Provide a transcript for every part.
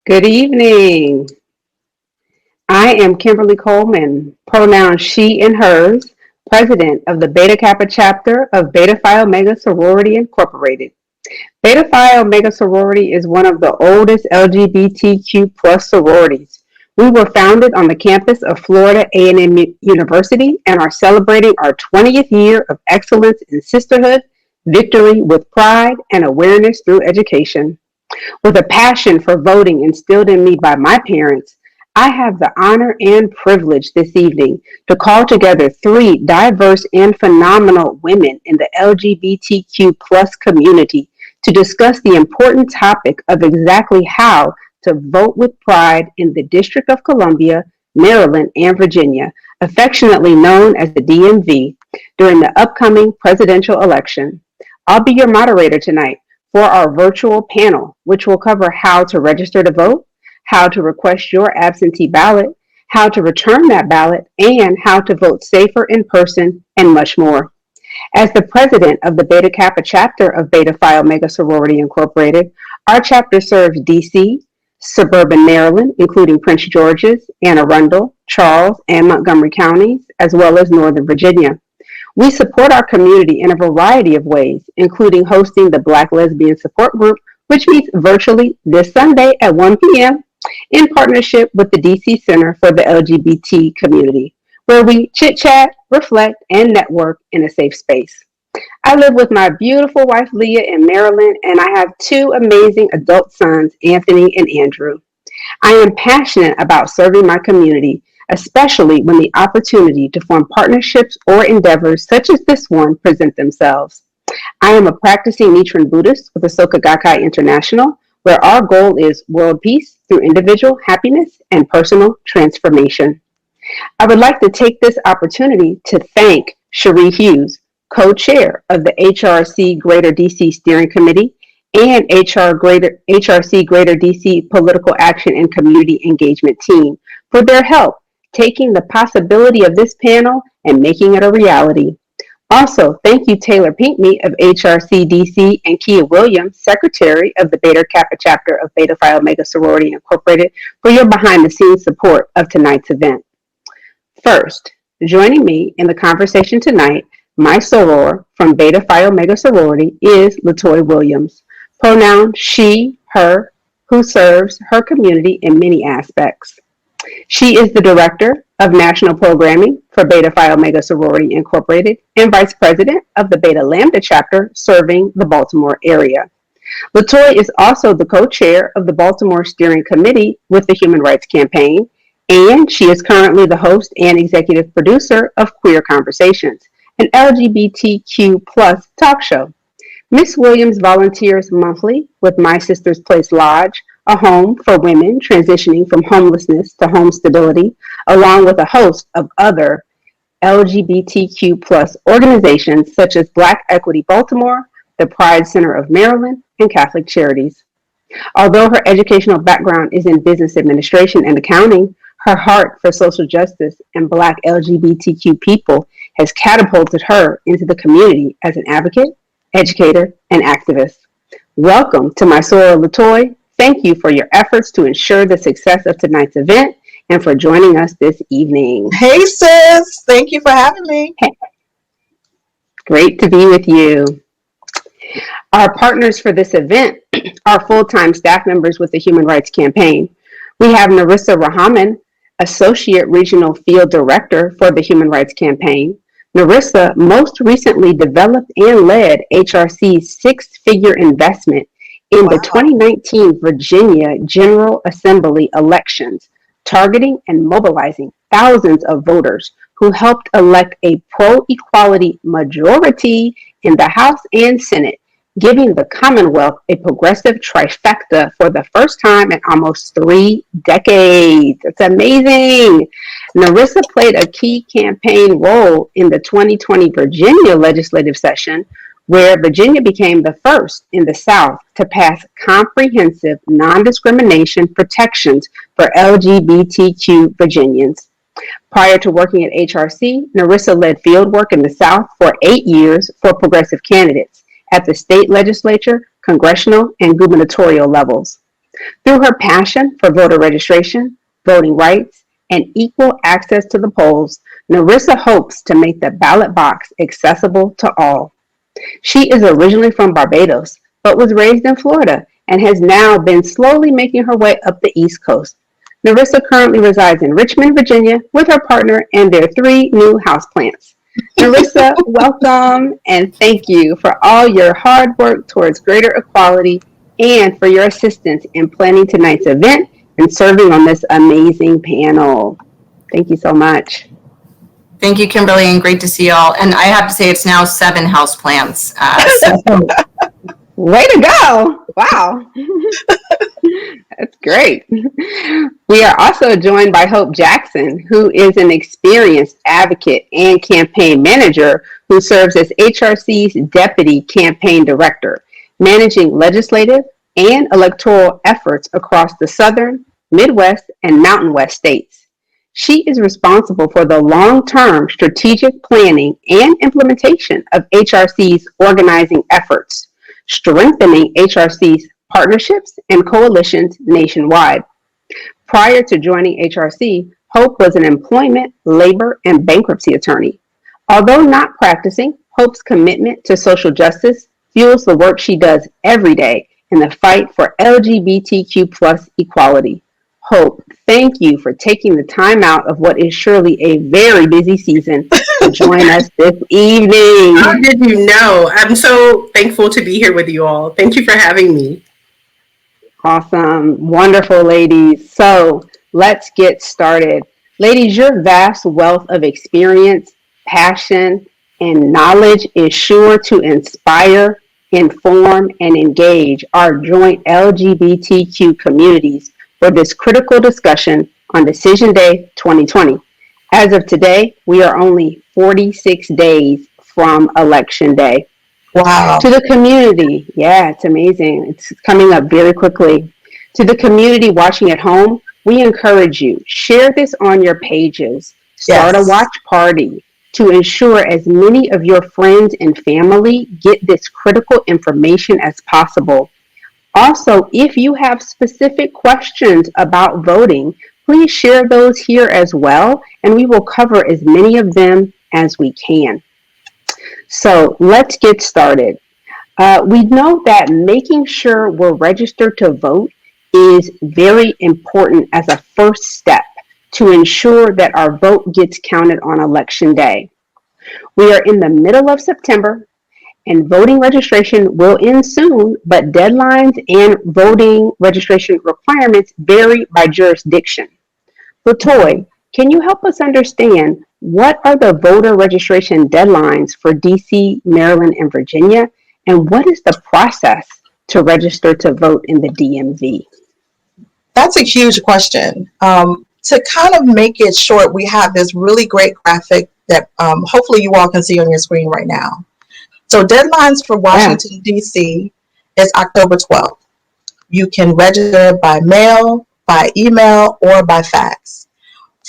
Good evening. I am Kimberly Coleman, pronouns she and hers, president of the Beta Kappa chapter of Beta Phi Omega Sorority Incorporated. Beta Phi Omega Sorority is one of the oldest LGBTQ plus sororities. We were founded on the campus of Florida A&M University and are celebrating our 20th year of excellence in sisterhood, victory with pride, and awareness through education. With a passion for voting instilled in me by my parents, I have the honor and privilege this evening to call together three diverse and phenomenal women in the LGBTQ plus community to discuss the important topic of exactly how to vote with pride in the District of Columbia, Maryland, and Virginia, affectionately known as the DMV, during the upcoming presidential election. I'll be your moderator tonight for our virtual panel, which will cover how to register to vote, how to request your absentee ballot, how to return that ballot, and how to vote safer in person, and much more. As the president of the Beta Kappa chapter of Beta Phi Omega Sorority Incorporated, our chapter serves DC, suburban Maryland, including Prince George's, Anne Arundel, Charles, and Montgomery counties, as well as Northern Virginia. We support our community in a variety of ways, including hosting the Black Lesbian Support Group, which meets virtually this Sunday at 1 p.m. in partnership with the DC Center for the LGBT community, where we chit-chat, reflect, and network in a safe space. I live with my beautiful wife Leah in Maryland, and I have two amazing adult sons, Anthony and Andrew. I am passionate about serving my community, especially when the opportunity to form partnerships or endeavors such as this one present themselves. I am a practicing Nichiren Buddhist with Asoka Gakkai International, where our goal is world peace through individual happiness and personal transformation. I would like to take this opportunity to thank Cherie Hughes, co-chair of the HRC Greater DC Steering Committee and HRC Greater DC Political Action and Community Engagement Team, for their help taking the possibility of this panel and making it a reality. Also, thank you Taylor Pinkney of HRC-DC and Kia Williams, Secretary of the Beta Kappa chapter of Beta Phi Omega Sorority Incorporated, for your behind-the-scenes support of tonight's event. First, joining me in the conversation tonight, my soror from Beta Phi Omega Sorority is Latoya Williams, pronoun she, her, who serves her community in many aspects. She is the Director of National Programming for Beta Phi Omega Sorority Incorporated and Vice President of the Beta Lambda chapter serving the Baltimore area. Latoya is also the co-chair of the Baltimore Steering Committee with the Human Rights Campaign, and she is currently the host and executive producer of Queer Conversations, an LGBTQ plus talk show. Ms. Williams volunteers monthly with My Sister's Place Lodge, a home for women transitioning from homelessness to home stability, along with a host of other LGBTQ plus organizations such as Black Equity Baltimore, the Pride Center of Maryland, and Catholic Charities. Although her educational background is in business administration and accounting, her heart for social justice and Black LGBTQ people has catapulted her into the community as an advocate, educator, and activist. Welcome to my soror Latoya. Thank you for your efforts to ensure the success of tonight's event and for joining us this evening. Hey sis, thank you for having me. Hey. Great to be with you. Our partners for this event are full-time staff members with the Human Rights Campaign. We have Narissa Rahman, Associate Regional Field Director for the Human Rights Campaign. Narissa most recently developed and led HRC's six-figure investment in the 2019 Virginia General Assembly elections, targeting and mobilizing thousands of voters who helped elect a pro-equality majority in the House and Senate, giving the Commonwealth a progressive trifecta for the first time in almost 3 decades. It's amazing. Narissa played a key campaign role in the 2020 Virginia legislative session, where Virginia became the first in the South to pass comprehensive non-discrimination protections for LGBTQ Virginians. Prior to working at HRC, Narissa led fieldwork in the South for 8 years for progressive candidates at the state legislature, congressional, and gubernatorial levels. Through her passion for voter registration, voting rights, and equal access to the polls, Narissa hopes to make the ballot box accessible to all. She is originally from Barbados, but was raised in Florida and has now been slowly making her way up the East Coast. Narissa currently resides in Richmond, Virginia, with her partner and their three new houseplants. Narissa, welcome and thank you for all your hard work towards greater equality and for your assistance in planning tonight's event and serving on this amazing panel. Thank you so much. Thank you, Kimberly, and great to see y'all. And I have to say, it's now 7 houseplants. Way to go! Wow. That's great. We are also joined by Hope Jackson, who is an experienced advocate and campaign manager who serves as HRC's Deputy Campaign Director, managing legislative and electoral efforts across the Southern, Midwest, and Mountain West states. She is responsible for the long-term strategic planning and implementation of HRC's organizing efforts, strengthening HRC's partnerships and coalitions nationwide. Prior to joining HRC, Hope was an employment, labor, and bankruptcy attorney. Although not practicing, Hope's commitment to social justice fuels the work she does every day in the fight for LGBTQ plus equality. Hope, thank you for taking the time out of what is surely a very busy season to join us this evening. How did you know? I'm so thankful to be here with you all. Thank you for having me. Awesome. Wonderful, ladies. So let's get started. Ladies, your vast wealth of experience, passion, and knowledge is sure to inspire, inform, and engage our joint LGBTQ communities for this critical discussion on Decision Day 2020. As of today, we are only 46 days from Election Day. Wow. To the community, yeah, it's amazing. It's coming up very quickly. To the community watching at home, we encourage you, share this on your pages, start a watch party to ensure as many of your friends and family get this critical information as possible. Also, if you have specific questions about voting, please share those here as well, and we will cover as many of them as we can. So let's get started. We know that making sure we're registered to vote is very important as a first step to ensure that our vote gets counted on Election Day. We are in the middle of September, and voting registration will end soon, but deadlines and voting registration requirements vary by jurisdiction. Latoy, can you help us understand what are the voter registration deadlines for DC, Maryland, and Virginia, and what is the process to register to vote in the DMV? That's a huge question. To kind of make it short, we have this really great graphic that hopefully you all can see on your screen right now. So deadlines for Washington, D.C. is October 12th. You can register by mail, by email, or by fax.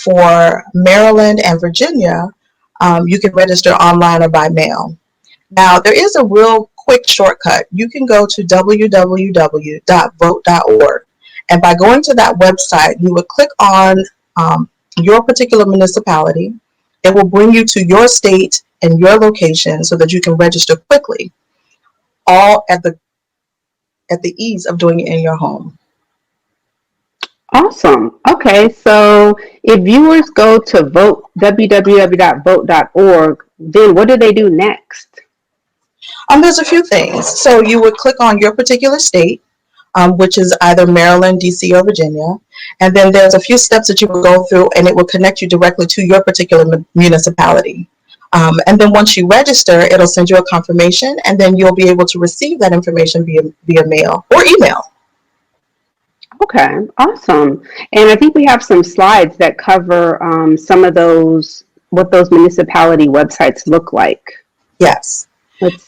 For Maryland and Virginia, you can register online or by mail. Now, there is a real quick shortcut. You can go to www.vote.org. And by going to that website, you would click on your particular municipality. It will bring you to your state and your location so that you can register quickly, all at the ease of doing it in your home. Awesome. Okay, so if viewers go to www.vote.org, then what do they do next? There's a few things. So you would click on your particular state, which is either Maryland, DC, or Virginia. And then there's a few steps that you will go through, and it will connect you directly to your particular municipality. And then once you register, it'll send you a confirmation, and then you'll be able to receive that information via mail or email. Okay, awesome. And I think we have some slides that cover some of those, what those municipality websites look like. Yes.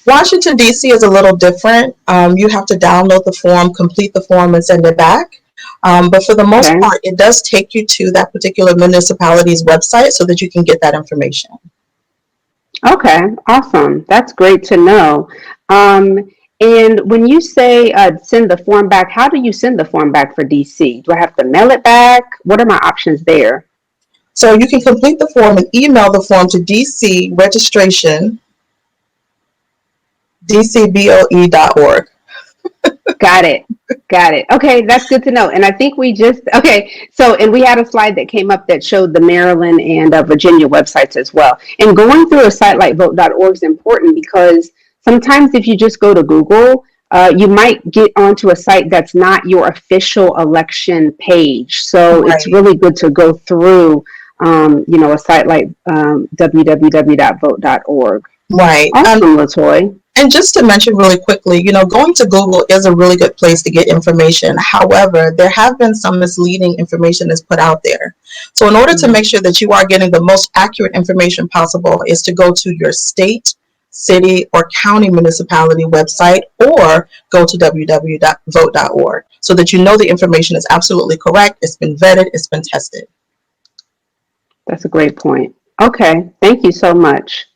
Washington, D.C. is a little different. You have to download the form, complete the form, and send it back. But for the most part, it does take you to that particular municipality's website so that you can get that information. Okay, awesome. That's great to know. And when you say send the form back, how do you send the form back for DC? Do I have to mail it back? What are my options there? So you can complete the form and email the form to DC registration, dcboe.org. Got it. Got it. Okay, that's good to know. And I think we just, okay, so, and we had a slide that came up that showed the Maryland and Virginia websites as well. And going through a site like vote.org is important because sometimes if you just go to Google, you might get onto a site that's not your official election page. So it's Right. really good to go through, a site like www.vote.org. Right. Awesome, LaToy. And just to mention really quickly, going to Google is a really good place to get information. However, there have been some misleading information that's put out there. So in order to make sure that you are getting the most accurate information possible is to go to your state, city, or county municipality website or go to www.vote.org so that you know the information is absolutely correct, it's been vetted, it's been tested. That's a great point. Okay, thank you so much.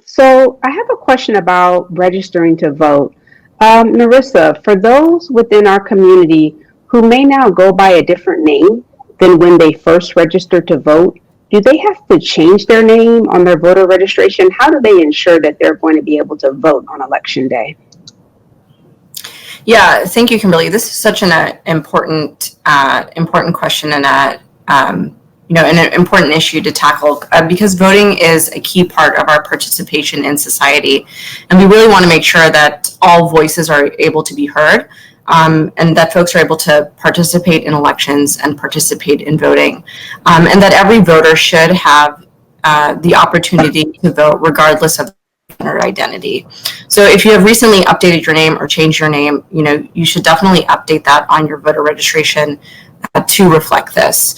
So I have a question about registering to vote. Narissa, for those within our community who may now go by a different name than when they first registered to vote, do they have to change their name on their voter registration? How do they ensure that they're going to be able to vote on election day? Yeah, thank you, Kimberly. This is such an important question and an important issue to tackle because voting is a key part of our participation in society, and we really want to make sure that all voices are able to be heard, and that folks are able to participate in elections and participate in voting, and that every voter should have the opportunity to vote regardless of their identity. So if you have recently updated your name or changed your name, you should definitely update that on your voter registration to reflect this.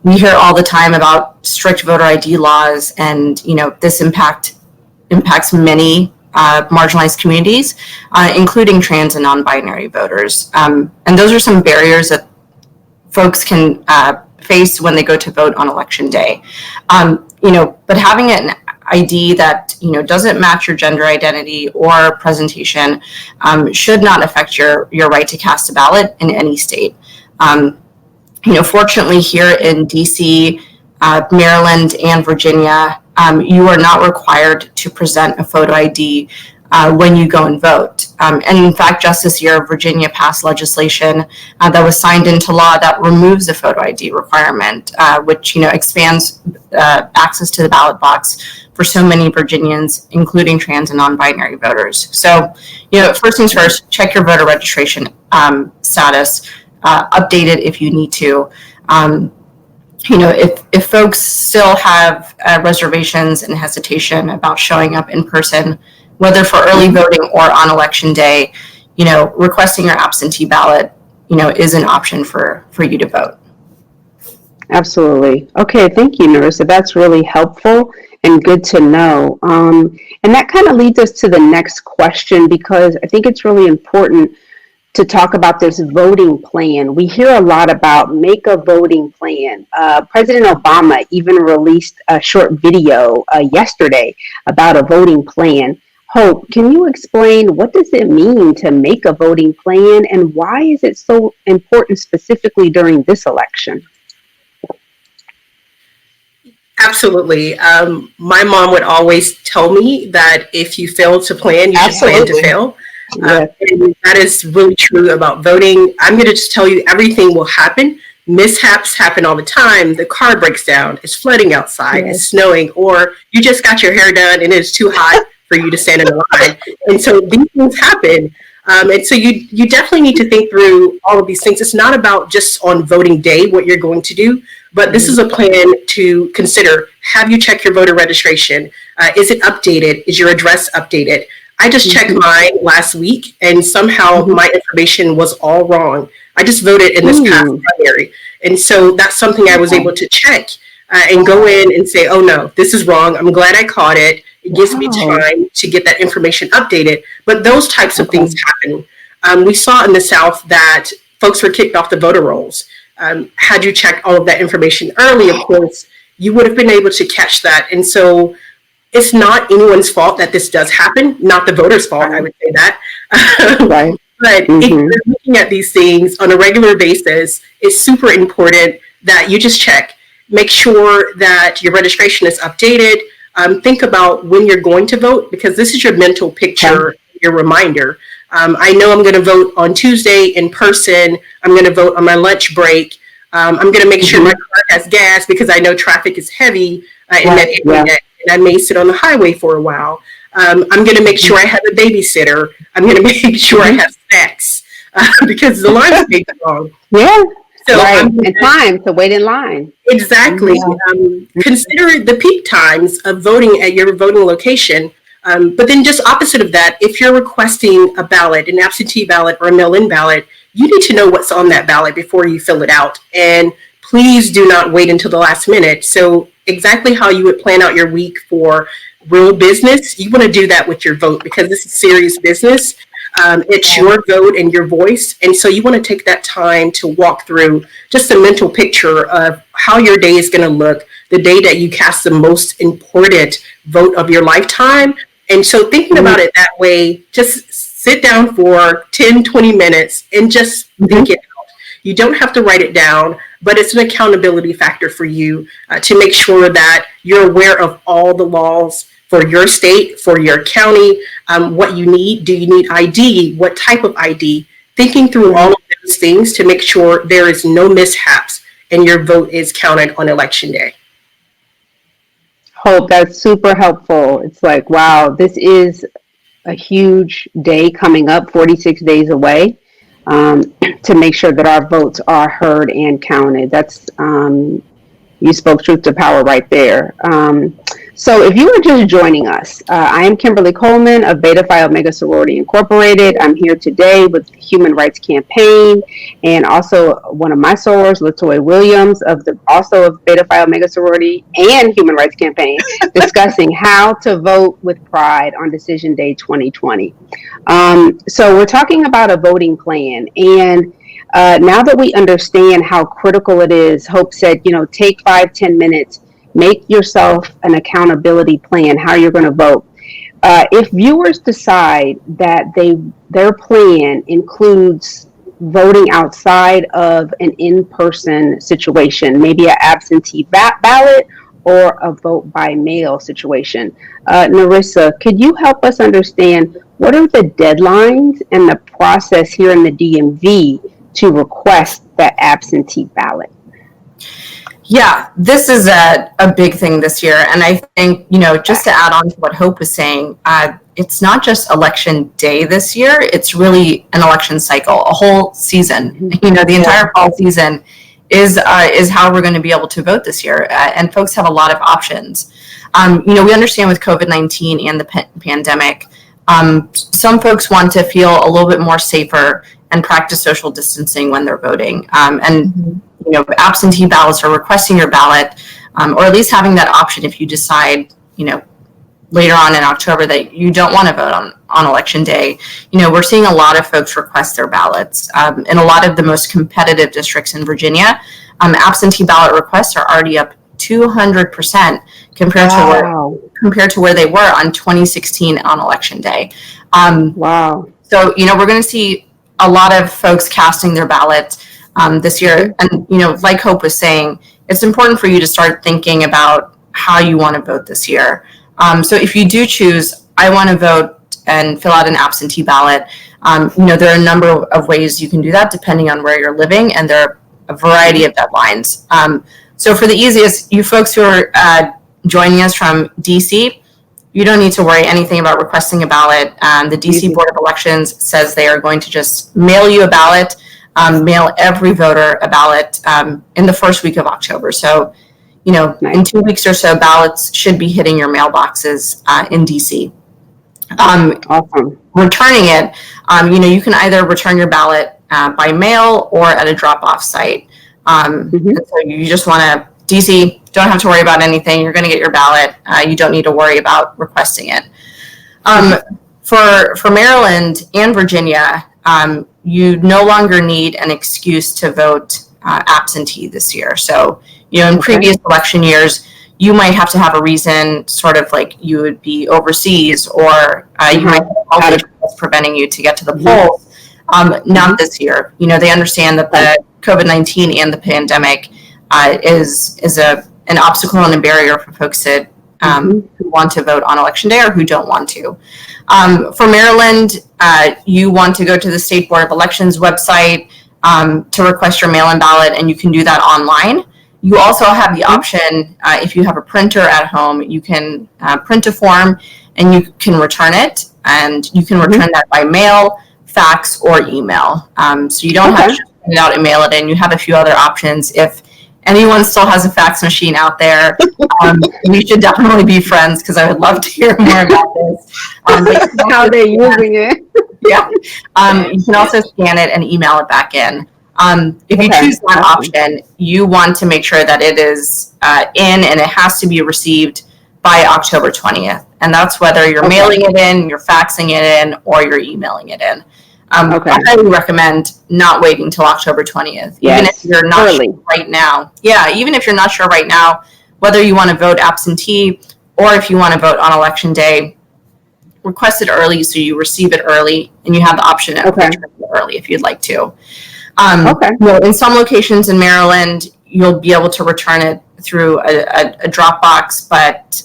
We hear all the time about strict voter ID laws, and this impacts many marginalized communities, including trans and non-binary voters. And those are some barriers that folks can face when they go to vote on election day. But having an ID that doesn't match your gender identity or presentation should not affect your right to cast a ballot in any state. Fortunately here in DC, Maryland, and Virginia, you are not required to present a photo ID when you go and vote. And in fact, just this year, Virginia passed legislation that was signed into law that removes the photo ID requirement, which expands access to the ballot box for so many Virginians, including trans and non-binary voters. So, first things first, check your voter registration status. Update it if you need to. If folks still have reservations and hesitation about showing up in person, whether for early voting or on election day, requesting your absentee ballot, is an option for you to vote. Absolutely. Okay, thank you, Narissa. That's really helpful and good to know. And that kind of leads us to the next question, because I think it's really important to talk about this voting plan. We hear a lot about make a voting plan. President Obama even released a short video yesterday about a voting plan. Hope, can you explain what does it mean to make a voting plan, and why is it so important specifically during this election? Absolutely. My mom would always tell me that if you fail to plan, you should plan to fail. Yes. And that is really true about voting. I'm going to just tell you everything will happen. Mishaps happen all the time. The car breaks down, it's flooding outside, Yes. it's snowing, or you just got your hair done and it's too hot for you to stand in the line. And so these things happen. And so you definitely need to think through all of these things. It's not about just on voting day what you're going to do, but this is a plan to consider. Have you checked your voter registration? Is it updated? Is your address updated? I just checked mine last week, and somehow my information was all wrong. I just voted in this past primary. And so that's something I was able to check and go in and say, oh no, this is wrong. I'm glad I caught it. It gives me time to get that information updated. But those types of things happen. We saw in the South that folks were kicked off the voter rolls. Had you checked all of that information early, of course, you would have been able to catch that. And so it's not anyone's fault that this does happen, not the voter's fault, I would say that. Right. But if you're looking at these things on a regular basis, it's super important that you just check. Make sure that your registration is updated. Think about when you're going to vote, because this is your mental picture, your reminder. I know I'm going to vote on Tuesday in person. I'm going to vote on my lunch break. I'm going to make sure my car has gas because I know traffic is heavy in that area, and I may sit on the highway for a while. I'm going to make sure I have a babysitter. I'm going to make sure I have snacks because the lines may be long. Yeah. So right. And time to wait in line. Exactly. Consider the peak times of voting at your voting location. But then just opposite of that, if you're requesting a ballot, an absentee ballot or a mail-in ballot, you need to know what's on that ballot before you fill it out. And please do not wait until the last minute. So exactly how you would plan out your week for real business, you want to do that with your vote, because this is serious business. It's your vote and your voice. And so you want to take that time to walk through just a mental picture of how your day is going to look, the day that you cast the most important vote of your lifetime. And so thinking about it that way, just sit down for 10, 20 minutes and just think it out. You don't have to write it down, but it's an accountability factor for you to make sure that you're aware of all the laws for your state, for your county, what you need. Do you need ID? What type of ID? Thinking through all of those things to make sure there is no mishaps and your vote is counted on election day. Hope, that's super helpful. It's like, wow, this is a huge day coming up, 46 days away, to make sure that our votes are heard and counted. That's, you spoke truth to power right there. So if you are just joining us, I am Kimberly Coleman of Beta Phi Omega Sorority Incorporated. I'm here today with the Human Rights Campaign and also one of my sorors, LaToya Williams, also of Beta Phi Omega Sorority and Human Rights Campaign, discussing how to vote with pride on Decision Day 2020. So we're talking about a voting plan, and now that we understand how critical it is, Hope said, take 5-10 minutes. Make yourself an accountability plan, how you're going to vote. If viewers decide that their plan includes voting outside of an in-person situation, maybe an absentee ballot or a vote by mail situation, Narissa, could you help us understand what are the deadlines and the process here in the DMV to request that absentee ballot? Yeah, this is a big thing this year. And I think, just to add on to what Hope was saying, it's not just election day this year, it's really an election cycle, a whole season. The entire fall season is how we're going to be able to vote this year. And folks have a lot of options. We understand with COVID-19 and the pandemic, some folks want to feel a little bit more safer and practice social distancing when they're voting. Absentee ballots or requesting your ballot, or at least having that option if you decide, later on in October that you don't want to vote on election day. We're seeing a lot of folks request their ballots. In a lot of the most competitive districts in Virginia, absentee ballot requests are already up 200% compared to where they were on 2016 on election day. Wow. So, we're going to see a lot of folks casting their ballots this year. And, like Hope was saying, it's important for you to start thinking about how you want to vote this year. So if you do choose, I want to vote and fill out an absentee ballot, there are a number of ways you can do that depending on where you're living, and there are a variety of deadlines. So for the easiest, you folks who are joining us from DC, you don't need to worry anything about requesting a ballot. The DC Board of Elections says they are going to just mail you a ballot, mail every voter a ballot in the first week of October. So, in 2 weeks or so, ballots should be hitting your mailboxes in DC. Awesome. Returning it, you can either return your ballot by mail or at a drop-off site. And so you just want to, DC, don't have to worry about anything. You're going to get your ballot. You don't need to worry about requesting it. For Maryland and Virginia, you no longer need an excuse to vote absentee this year. So, in previous election years, you might have to have a reason, sort of like you would be overseas, or you might have health issues that's preventing you to get to the polls. Not this year. They understand that the COVID-19 and the pandemic is an obstacle and a barrier for folks that who want to vote on election day or who don't want to. For Maryland, you want to go to the State Board of Elections website to request your mail-in ballot, and you can do that online. You also have the option, if you have a printer at home, you can print a form and you can return it, and you can return that by mail, fax, or email. So you don't have to print it out and mail it in. You have a few other options. If anyone still has a fax machine out there, we should definitely be friends, because I would love to hear more about this. How they're using it. Yeah. You can also scan it and email it back in. If you choose that option, you want to make sure that it is in, and it has to be received by October 20th. And that's whether you're mailing it in, you're faxing it in, or you're emailing it in. I highly recommend not waiting till October 20th. Even if you're not sure right now. Yeah, even if you're not sure right now whether you want to vote absentee or if you want to vote on election day, request it early so you receive it early, and you have the option of returning it early if you'd like to. In some locations in Maryland, you'll be able to return it through a Dropbox, but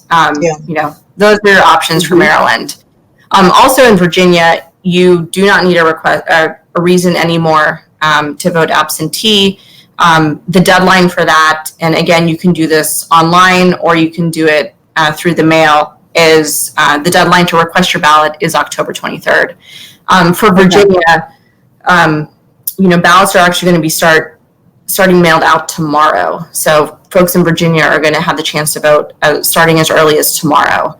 those are your options for Maryland. Also in Virginia, you do not need a reason anymore to vote absentee. The deadline for that, and again, you can do this online or you can do it through the mail, is the deadline to request your ballot is October 23rd. For Virginia, ballots are actually going to be starting mailed out tomorrow. So folks in Virginia are going to have the chance to vote starting as early as tomorrow.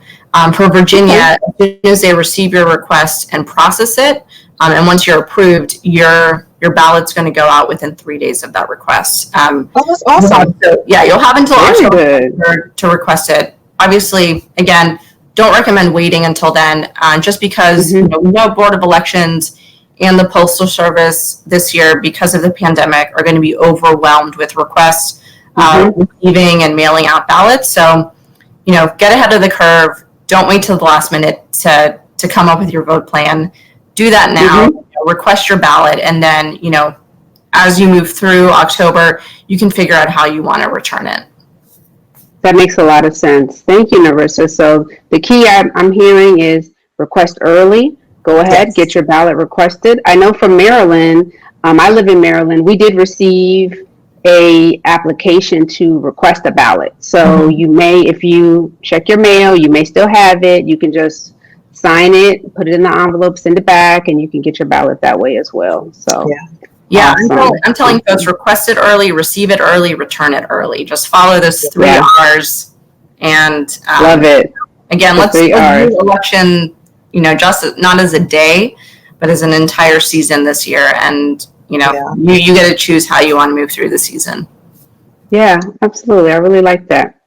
For Virginia, as soon as they receive your request and process it, and once you're approved, your ballot's going to go out within 3 days of that request. That's awesome. So, you'll have until October to request it. Obviously, again, don't recommend waiting until then, just because we know Board of Elections and the Postal Service this year, because of the pandemic, are going to be overwhelmed with requests, receiving and mailing out ballots. So, get ahead of the curve. Don't wait till the last minute to come up with your vote plan. Do that now. Request your ballot, and then, as you move through October, you can figure out how you want to return it. That makes a lot of sense. Thank you, Narissa. So the key I'm hearing is request early. Go ahead, get your ballot requested. I know from Maryland, I live in Maryland, we did receive a application to request a ballot. So you may, if you check your mail, you may still have it. You can just sign it, put it in the envelope, send it back, and you can get your ballot that way as well. So awesome. I'm telling folks, request it early, receive it early, return it early. Just follow those 3 R's. And love it. Again, let's do election, just not as a day, but as an entire season this year. And you get to choose how you want to move through the season. Yeah, absolutely. I really like that.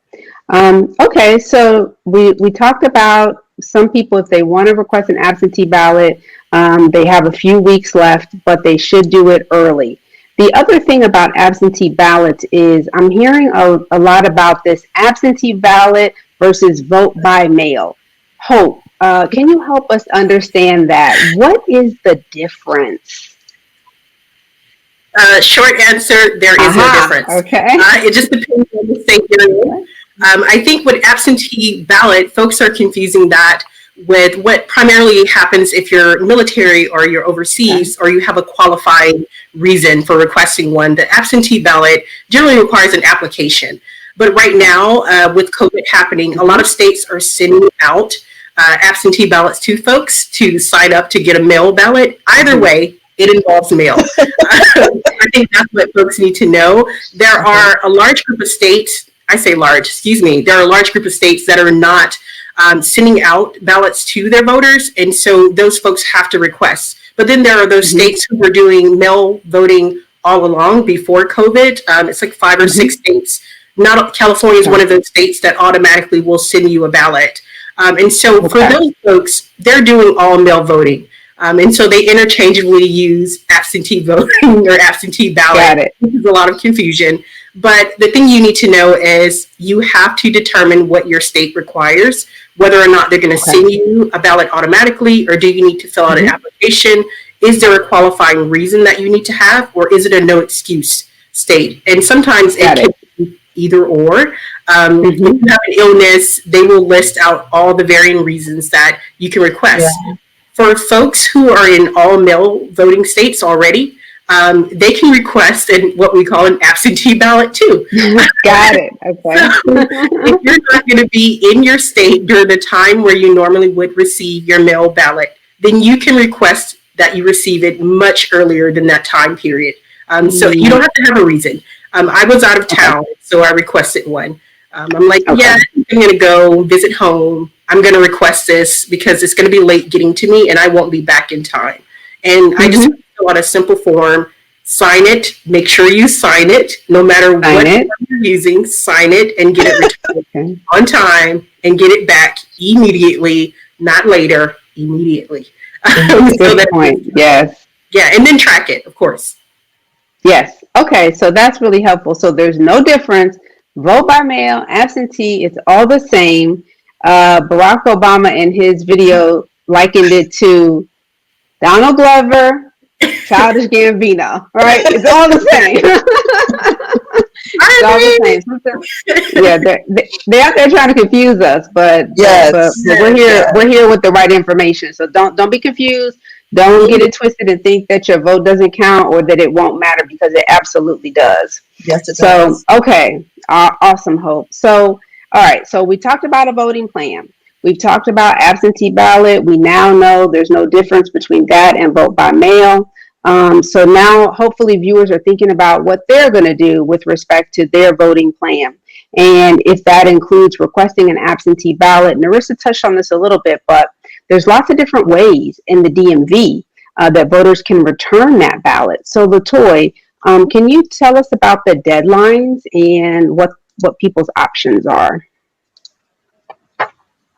Okay, so we talked about some people, if they want to request an absentee ballot, they have a few weeks left, but they should do it early. The other thing about absentee ballots is I'm hearing a lot about this absentee ballot versus vote by mail. Hope, can you help us understand that? What is the difference? Short answer, there is no difference. Okay. It just depends on the state you're in. I think with absentee ballot, folks are confusing that with what primarily happens if you're military or you're overseas or you have a qualified reason for requesting one. The absentee ballot generally requires an application. But right now, with COVID happening, a lot of states are sending out absentee ballots to folks to sign up to get a mail ballot. Either way, it involves mail. I think that's what folks need to know. There are a large group of states, there are a large group of states that are not sending out ballots to their voters, and so those folks have to request. But then there are those states who were doing mail voting all along before COVID. It's like 5 or 6 states. Not California is one of those states that automatically will send you a ballot. And so for those folks, they're doing all mail voting. And so they interchangeably use absentee voting or absentee ballot. Got it. There's a lot of confusion. But the thing you need to know is you have to determine what your state requires, whether or not they're going to send you a ballot automatically, or do you need to fill out an application? Is there a qualifying reason that you need to have, or is it a no excuse state? And sometimes it can be either or. If you have an illness, they will list out all the varying reasons that you can request. Yeah. For folks who are in all mail voting states already, they can request what we call an absentee ballot too. Got it. Okay. So if you're not going to be in your state during the time where you normally would receive your mail ballot, then you can request that you receive it much earlier than that time period. So you don't have to have a reason. I was out of town, so I requested one. I'm like, yeah, I'm going to go visit home. I'm going to request this because it's going to be late getting to me and I won't be back in time. And I just fill out a simple form, sign it, make sure you sign it, no matter what you're using, sign it and get it returned on time and get it back immediately, not later, immediately. Good point. Yes. Yeah, and then track it, of course. Yes. Okay, so that's really helpful. So there's no difference. Vote by mail, absentee, it's all the same. Barack Obama in his video likened it to Donald Glover, Childish Gambino. All right, it's all the same. It's all the same. Yeah, they're out there trying to confuse us, but we're here with the right information. So don't be confused. Don't get it twisted and think that your vote doesn't count or that it won't matter, because it absolutely does. Yes, it does. So, okay. Awesome, Hope. So, all right. So we talked about a voting plan. We've talked about absentee ballot. We now know there's no difference between that and vote by mail. So now hopefully viewers are thinking about what they're going to do with respect to their voting plan. And if that includes requesting an absentee ballot, Narissa touched on this a little bit, but there's lots of different ways in the DMV that voters can return that ballot. So LaToy, can you tell us about the deadlines and what people's options are?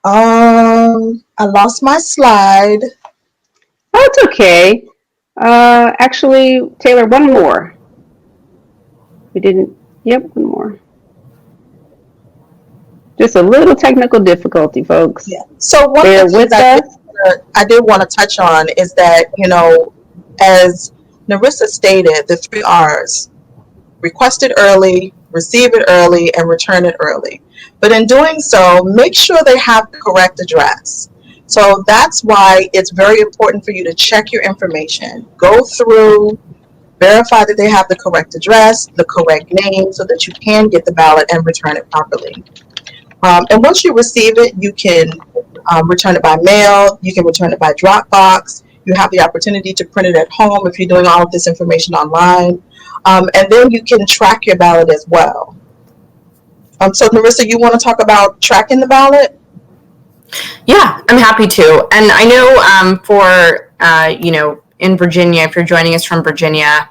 I lost my slide. Oh, it's okay. Actually, Taylor, one more. We didn't. Yep, one more. Just a little technical difficulty, folks. Yeah. So one Bear with us. I did want to touch on is that, as Narissa stated, the 3 R's: request it early, receive it early, and return it early. But in doing so, make sure they have the correct address. So that's why it's very important for you to check your information, go through, verify that they have the correct address, the correct name, so that you can get the ballot and return it properly. And once you receive it, you can return it by mail, you can return it by Dropbox. You have the opportunity to print it at home if you're doing all of this information online. And then you can track your ballot as well. So Narissa, you want to talk about tracking the ballot? Yeah, I'm happy to. And I know for, in Virginia, if you're joining us from Virginia,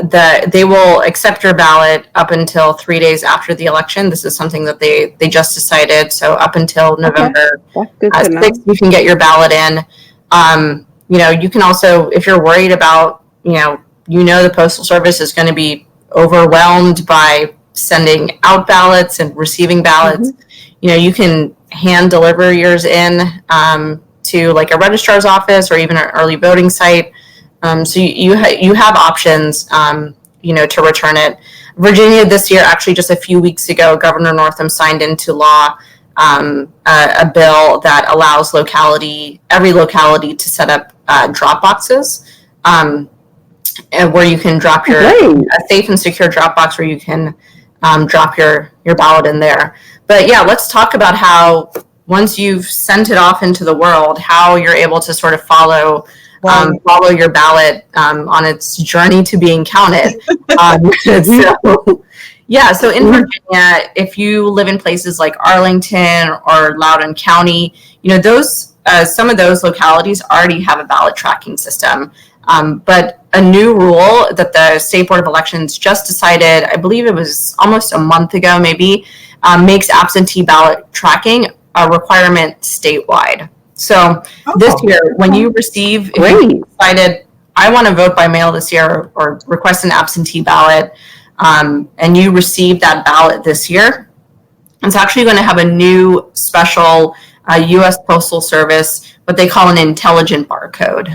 they will accept your ballot up until 3 days after the election. This is something that they just decided. So up until November 6th, you can get your ballot in. You can also, if you're worried about, the Postal Service is going to be overwhelmed by sending out ballots and receiving ballots. You can hand deliver yours in to like a registrar's office or even an early voting site. So you have options, to return it. Virginia this year, actually just a few weeks ago, Governor Northam signed into law a bill that allows every locality to set up drop boxes where you can drop a safe and secure drop box where you can drop your ballot in there. But yeah, let's talk about how once you've sent it off into the world, how you're able to sort of follow your ballot on its journey to being counted. So in Virginia, if you live in places like Arlington or Loudoun County, those some of those localities already have a ballot tracking system. But a new rule that the State Board of Elections just decided, I believe it was almost a month ago maybe, makes absentee ballot tracking a requirement statewide. So this Oh, year, when you receive, if Great. you decided, I want to vote by mail this year or request an absentee ballot, and you receive that ballot this year, it's actually going to have a new special U.S. Postal Service, what they call an intelligent barcode.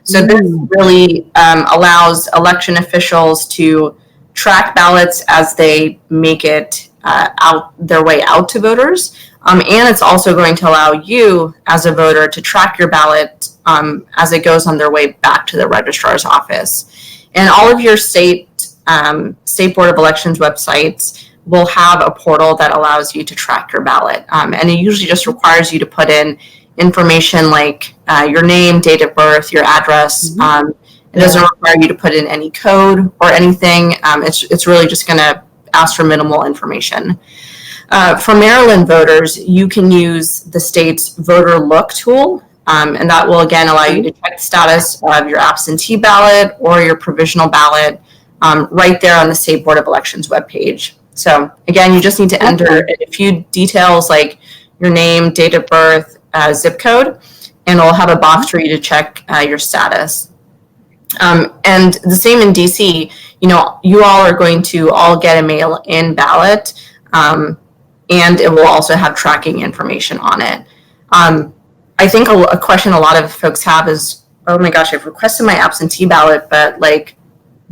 So this really allows election officials to track ballots as they make it out their way out to voters. And it's also going to allow you as a voter to track your ballot as it goes on their way back to the registrar's office. And all of your state Board of Elections websites will have a portal that allows you to track your ballot. And it usually just requires you to put in information like your name, date of birth, your address. It doesn't require you to put in any code or anything. It's really just going to ask for minimal information. For Maryland voters, you can use the state's voter look tool, and that will again allow you to check the status of your absentee ballot or your provisional ballot right there on the State Board of Elections webpage. So again, you just need to enter a few details like your name, date of birth, zip code, and it'll have a box for you to check your status. And the same in DC, you all are going to all get a mail-in ballot, and it will also have tracking information on it. I think a question a lot of folks have is, oh my gosh, I've requested my absentee ballot, but like,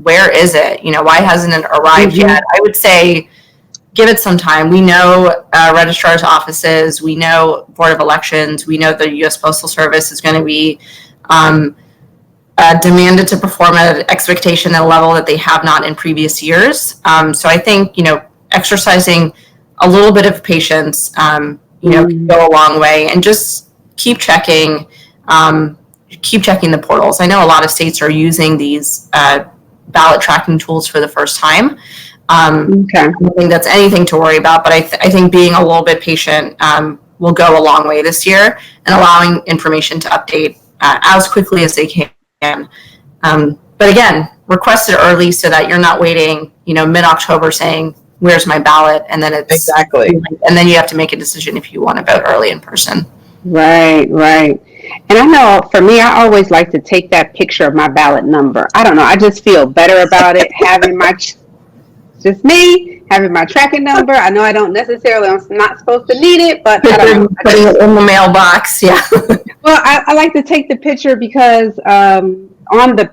where is it? Why hasn't it arrived yet? I would say, give it some time. We know registrar's offices, we know Board of Elections, we know the U.S. Postal Service is going to be demanded to perform at an expectation at a level that they have not in previous years. So I think, exercising a little bit of patience, can go a long way, and just keep checking the portals. I know a lot of states are using these ballot tracking tools for the first time. I don't think that's anything to worry about, but I think being a little bit patient will go a long way this year, and allowing information to update as quickly as they can. But again, request it early so that you're not waiting, mid-October saying, where's my ballot? And then it's exactly. And then you have to make a decision if you want to vote early in person. Right. And I know for me, I always like to take that picture of my ballot number. I don't know. I just feel better about it having just me having my tracking number. I know I don't necessarily, I'm not supposed to need it, but I don't know. Putting it in the mailbox. Yeah. Well, I like to take the picture because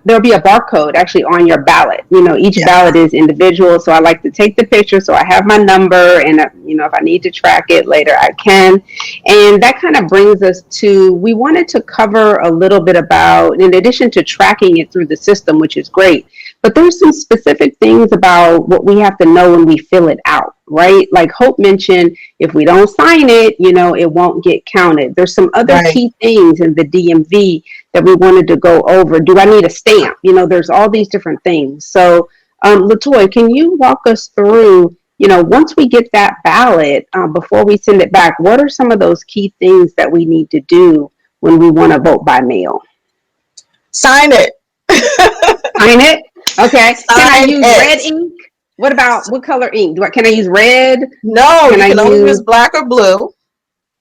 there'll be a barcode actually on your ballot. Each ballot is individual, so I like to take the picture so I have my number, and if I need to track it later, I can. And that kind of brings us to, we wanted to cover a little bit about, in addition to tracking it through the system, which is great, but there's some specific things about what we have to know when we fill it out, right? Like Hope mentioned, if we don't sign it, it won't get counted. There's some other key things in the DMV that we wanted to go over. Do I need a stamp? There's all these different things. So, LaToya, can you walk us through, once we get that ballot, before we send it back, what are some of those key things that we need to do when we want to vote by mail? Sign it. Sign it? Okay. Can I use it. red ink? What color ink? Can I use red? No, you can only use black or blue.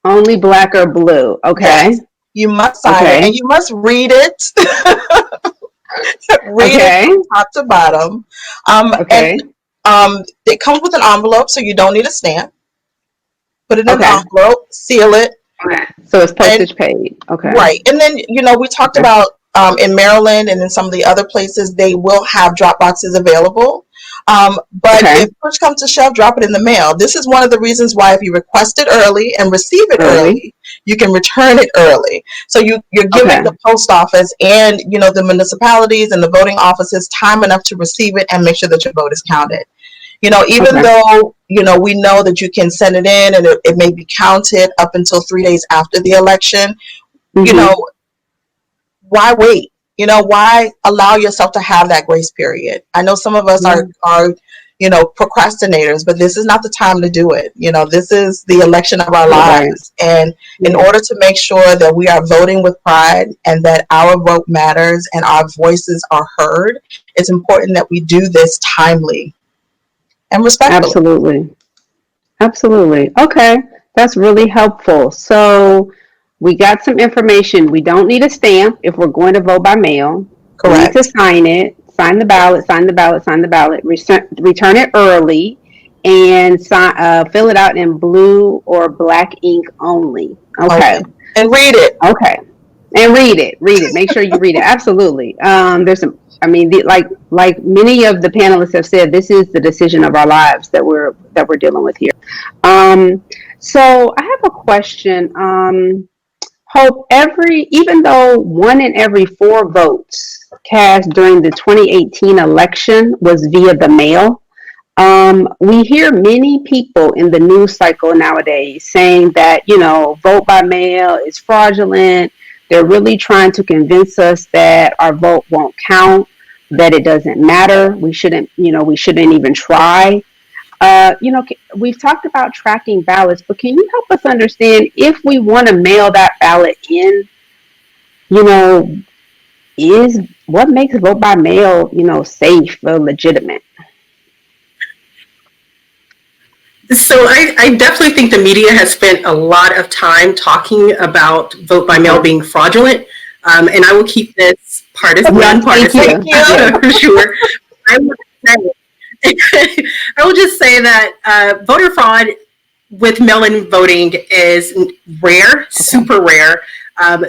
Only black or blue. Okay. Yes. You must sign it, and you must read it. Read it from top to bottom. And it comes with an envelope, so you don't need a stamp. Put it in an envelope, seal it. Okay. So it's postage paid. Okay. Right. And then, we talked about in Maryland and in some of the other places, they will have drop boxes available. But if push comes to shove, drop it in the mail. This is one of the reasons why if you request it early and receive it early, you can return it early. So you're giving the post office and, the municipalities and the voting offices time enough to receive it and make sure that your vote is counted. Even though, we know that you can send it in and it may be counted up until 3 days after the election, why wait? Why allow yourself to have that grace period? I know some of us are procrastinators, but this is not the time to do it. This is the election of our lives. And in order to make sure that we are voting with pride and that our vote matters and our voices are heard, it's important that we do this timely and respectfully. Absolutely. Okay. That's really helpful. So, We got some information. We don't need a stamp if we're going to vote by mail. Correct. We need to sign it, sign the ballot, sign the ballot, sign the ballot, return it early, and fill it out in blue or black ink only. Okay. And read it. Okay. And read it. Make sure you read it. Absolutely. There's some. I mean, like many of the panelists have said, this is the decision of our lives that we're dealing with here. So I have a question. Hope, even though 1 in every 4 votes cast during the 2018 election was via the mail, we hear many people in the news cycle nowadays saying that, vote by mail is fraudulent. They're really trying to convince us that our vote won't count, that it doesn't matter. We shouldn't even try. We've talked about tracking ballots, but can you help us understand if we want to mail that ballot in, is what makes vote by mail, safe or legitimate? So I definitely think the media has spent a lot of time talking about vote by mail being fraudulent. And I will keep this nonpartisan for sure. I will just say that voter fraud with mail-in voting is rare, super rare.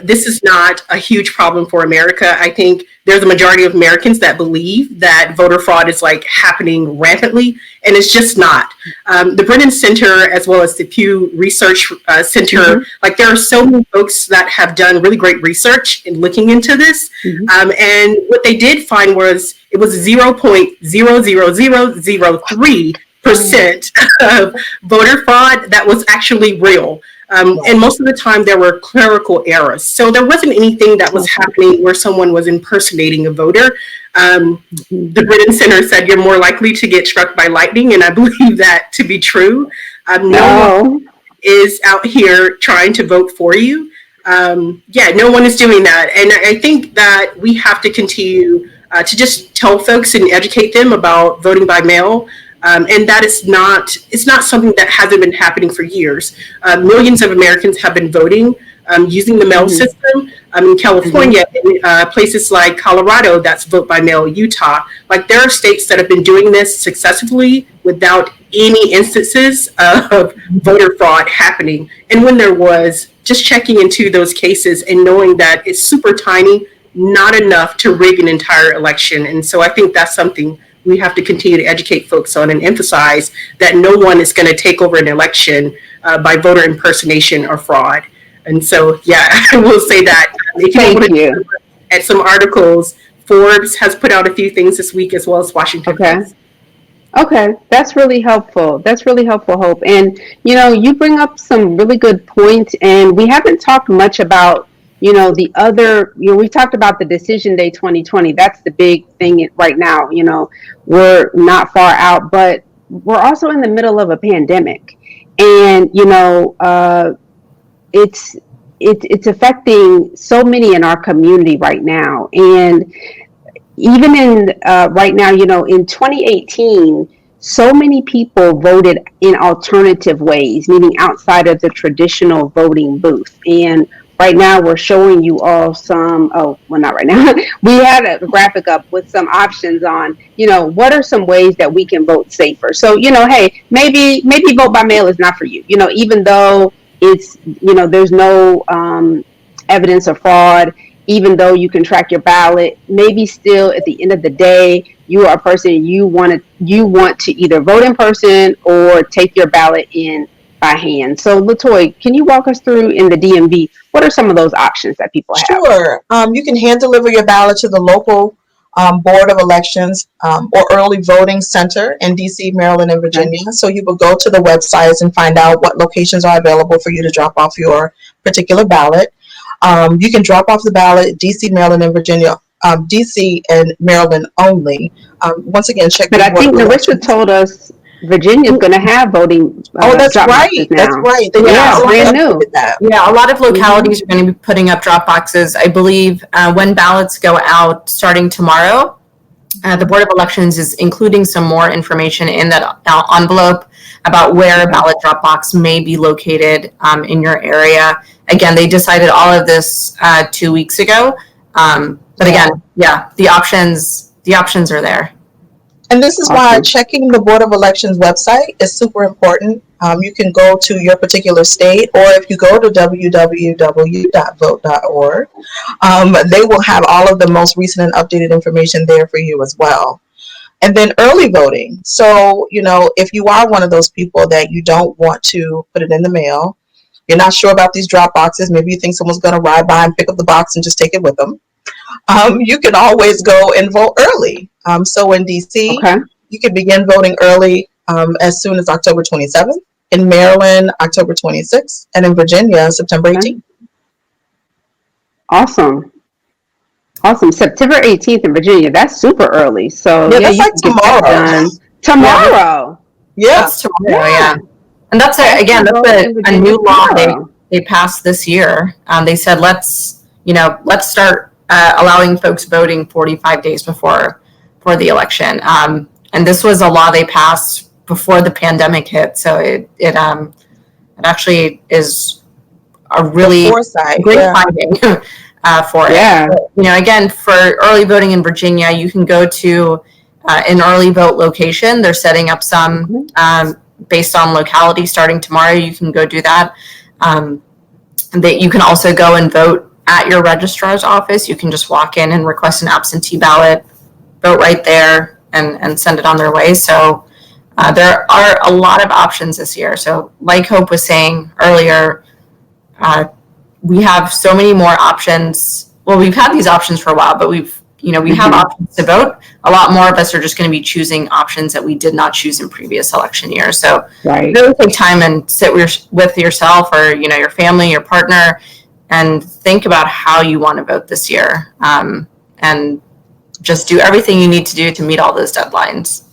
This is not a huge problem for America. I think there's a majority of Americans that believe that voter fraud is happening rampantly, and it's just not. The Brennan Center, as well as the Pew Research Center, there are so many folks that have done really great research in looking into this. And what they did find was it was 0.00003% of voter fraud that was actually real. And most of the time there were clerical errors. So there wasn't anything that was happening where someone was impersonating a voter. The Brennan Center said you're more likely to get struck by lightning, and I believe that to be true. No one is out here trying to vote for you. No one is doing that. And I think that we have to continue to just tell folks and educate them about voting by mail. And that it's not something that hasn't been happening for years. Millions of Americans have been voting using the mail system. In California, in places like Colorado, that's vote by mail, Utah. There are states that have been doing this successfully without any instances of voter fraud happening. And when there was, just checking into those cases and knowing that it's super tiny, not enough to rig an entire election. And so I think that's something we have to continue to educate folks on and emphasize that no one is going to take over an election by voter impersonation or fraud. And so, I will say that. If you want to look at some articles, Forbes has put out a few things this week, as well as Washington Post. Okay, that's really helpful. Hope. And, you bring up some really good points, and we haven't talked much about the other, we've talked about the Decision Day 2020. That's the big thing right now. We're not far out, but we're also in the middle of a pandemic. And, it's affecting so many in our community right now. And even in right now, in 2018, so many people voted in alternative ways, meaning outside of the traditional voting booth. And right now, we're showing you all not right now. We had a graphic up with some options on, what are some ways that we can vote safer? So, hey, maybe vote by mail is not for you, even though it's, there's no evidence of fraud, even though you can track your ballot, maybe still at the end of the day, you are a person, you want to either vote in person or take your ballot in by hand. So LaToya, can you walk us through in the DMV, what are some of those options that people have? Sure. You can hand deliver your ballot to the local Board of Elections or early voting center in DC, Maryland, and Virginia. So you will go to the websites and find out what locations are available for you to drop off your particular ballot. You can drop off the ballot DC, Maryland, and Virginia, DC and Maryland only. Once again, check. But I think Narissa told us Virginia's going to have voting. That's right. That's right. Brand new. Yeah, a lot of localities are going to be putting up drop boxes. I believe when ballots go out starting tomorrow, the Board of Elections is including some more information in that envelope about where a ballot drop box may be located in your area. again, they decided all of this 2 weeks ago. But again, yeah, the options are there. And this is why checking the Board of Elections website is super important. You can go to your particular state, or if you go to www.vote.org, they will have all of the most recent and updated information there for you as well. And then early voting. So, if you are one of those people that you don't want to put it in the mail, you're not sure about these drop boxes, maybe you think someone's going to ride by and pick up the box and just take it with them. You can always go and vote early. So in DC, you can begin voting early as soon as October 27th. In Maryland, October 26th. And in Virginia, September 18th. Awesome. September 18th in Virginia. That's super early. So yeah, that's like tomorrow. Tomorrow. Yeah. That's tomorrow, yeah. And that's a new law they passed this year. They said, let's start allowing folks voting 45 days before the election. And this was a law they passed before the pandemic hit. So it actually is a really great finding for it. Yeah. Again, for early voting in Virginia, you can go to an early vote location. They're setting up some based on locality starting tomorrow. You can go do that. You can also go and vote at your registrar's office. You can just walk in and request an absentee ballot, vote right there, and send it on their way. So there are a lot of options this year. So like Hope was saying earlier, we have so many more options. Well, we've had these options for a while, but we have options to vote. A lot more of us are just going to be choosing options that we did not choose in previous election years. So really take time and sit with yourself or, your family, your partner, and think about how you want to vote this year. And just do everything you need to do to meet all those deadlines.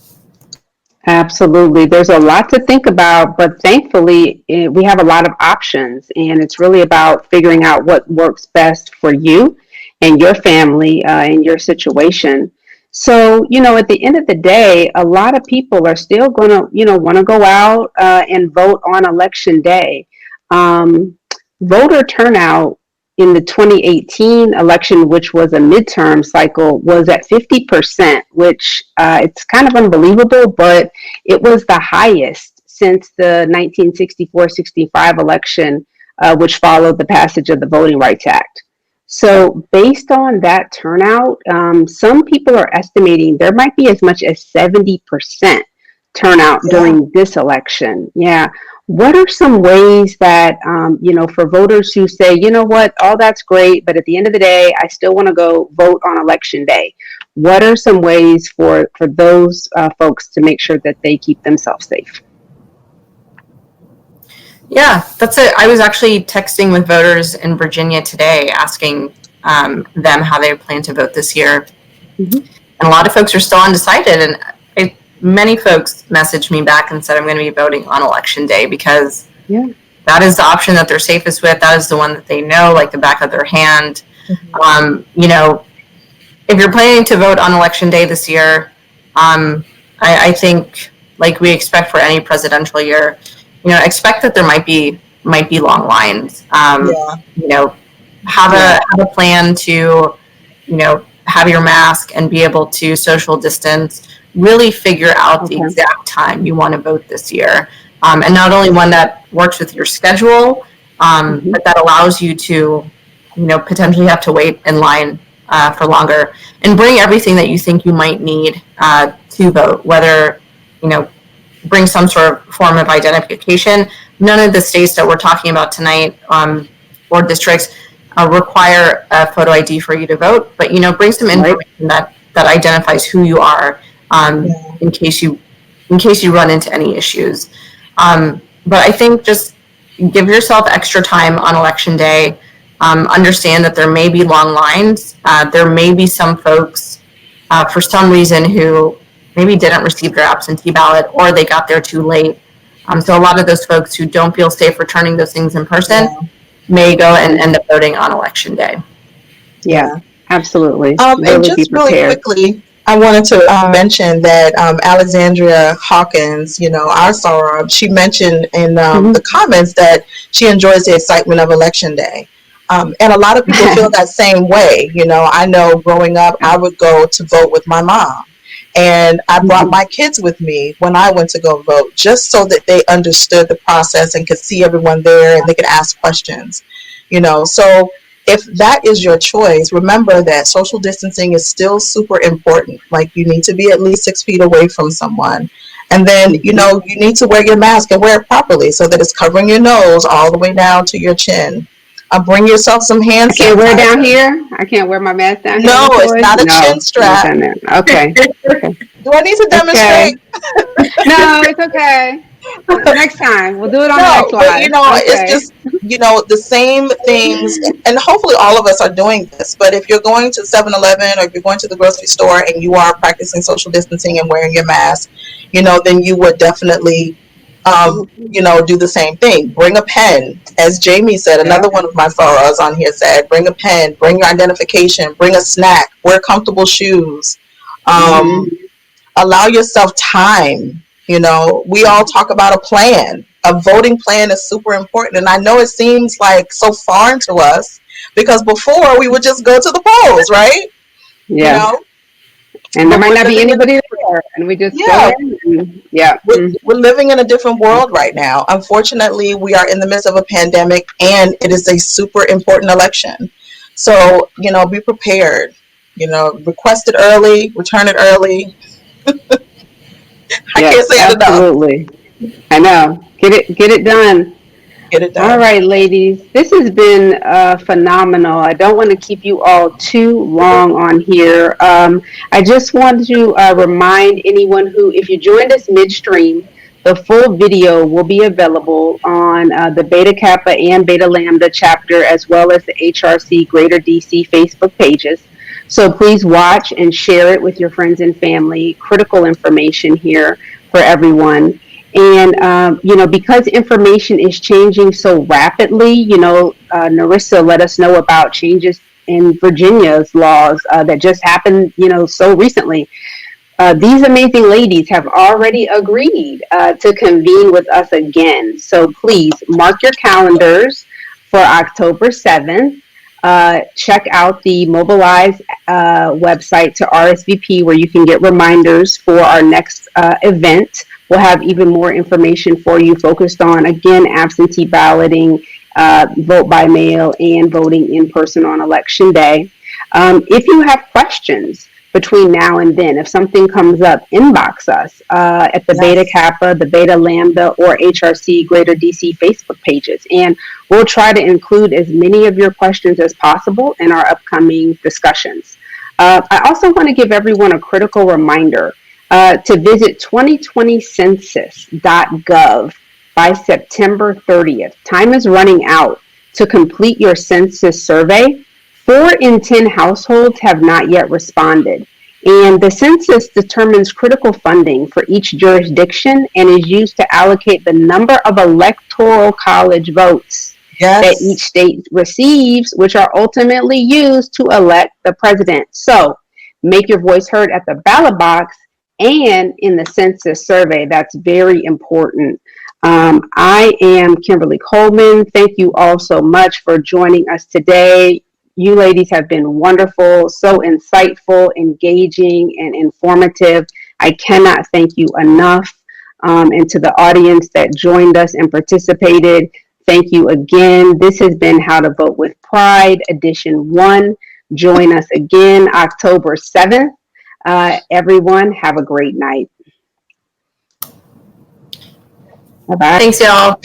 Absolutely. There's a lot to think about, but thankfully we have a lot of options, and it's really about figuring out what works best for you and your family and your situation. So, at the end of the day, a lot of people are still going to, want to go out and vote on election day. Voter turnout in the 2018 election, which was a midterm cycle, was at 50%, which it's kind of unbelievable, but it was the highest since the 1964-65 election, which followed the passage of the Voting Rights Act. So based on that turnout, some people are estimating there might be as much as 70% turnout during this election. Yeah. What are some ways that, for voters who say, all that's great, but at the end of the day, I still want to go vote on election day. What are some ways for those folks to make sure that they keep themselves safe? Yeah, that's it. I was actually texting with voters in Virginia today, asking them how they plan to vote this year. Mm-hmm. And a lot of folks are still undecided. And many folks messaged me back and said, I'm going to be voting on election day because that is the option that they're safest with. That is the one that they know like the back of their hand. Mm-hmm. If you're planning to vote on election day this year, I think like we expect for any presidential year, expect that there might be long lines. Have a plan to, have your mask and be able to social distance. Really figure out the exact time you want to vote this year, and not only one that works with your schedule, but that allows you to, potentially have to wait in line for longer, and bring everything that you think you might need to vote. Whether bring some sort of form of identification. None of the states that we're talking about tonight or districts require a photo ID for you to vote, but bring some information that identifies who you are. In case you run into any issues. But I think just give yourself extra time on election day. Understand that there may be long lines. There may be some folks for some reason who maybe didn't receive their absentee ballot or they got there too late. So a lot of those folks who don't feel safe returning those things in person may go and end up voting on election day. Yeah, absolutely. And just really quickly, I wanted to mention that Alexandria Hawkins, our soror, she mentioned in the comments that she enjoys the excitement of Election Day. And a lot of people feel that same way. I know growing up, I would go to vote with my mom. And I brought my kids with me when I went to go vote, just so that they understood the process and could see everyone there and they could ask questions. So if that is your choice, remember that social distancing is still super important. Like, you need to be at least 6 feet away from someone. And then, you need to wear your mask and wear it properly so that it's covering your nose all the way down to your chin. Bring yourself some hand sanitizer. I can't wear down here? I can't wear my mask down here? No, it's not a chin strap. Okay. Do I need to demonstrate? No, it's okay. Next time. We'll do it on the next slide. But, it's just, the same things. And hopefully all of us are doing this. But if you're going to 7-Eleven or if you're going to the grocery store and you are practicing social distancing and wearing your mask, then you would definitely do the same thing. Bring a pen. As Jamie said, another one of my sorors on here said, bring a pen, bring your identification, bring a snack, wear comfortable shoes. Allow yourself time. We all talk about a plan. A voting plan is super important. And I know it seems like so foreign to us because before we would just go to the polls, right? Yeah. And there might not be anybody there, and we just go in. We're living in a different world right now. Unfortunately, we are in the midst of a pandemic, and it is a super important election. So, be prepared. Request it early, return it early. I can't say it enough. Absolutely. I know. Get it done. Get it done. All right, ladies. This has been phenomenal. I don't want to keep you all too long on here. I just want to remind anyone who, if you joined us midstream, the full video will be available on the Beta Kappa and Beta Lambda chapter, as well as the HRC Greater DC Facebook pages. So please watch and share it with your friends and family. Critical information here for everyone. And, because information is changing so rapidly, Narissa let us know about changes in Virginia's laws that just happened, so recently. These amazing ladies have already agreed to convene with us again. So please mark your calendars for October 7th. Check out the Mobilize website to RSVP, where you can get reminders for our next event. We'll have even more information for you focused on, again, absentee balloting, vote by mail, and voting in person on Election Day. If you have questions between now and then, if something comes up, inbox us at the Beta Kappa, the Beta Lambda, or HRC Greater DC Facebook pages. And we'll try to include as many of your questions as possible in our upcoming discussions. I also want to give everyone a critical reminder to visit 2020census.gov by September 30th. Time is running out to complete your census survey. 4 in 10 households have not yet responded. And the census determines critical funding for each jurisdiction and is used to allocate the number of electoral college votes that each state receives, which are ultimately used to elect the president. So make your voice heard at the ballot box and in the census survey. That's very important. I am Kimberly Coleman. Thank you all so much for joining us today. You ladies have been wonderful, so insightful, engaging, and informative. I cannot thank you enough. And to the audience that joined us and participated, thank you again. This has been How to Vote with Pride, Edition 1. Join us again October 7th. Everyone, have a great night. Bye-bye. Thanks, y'all.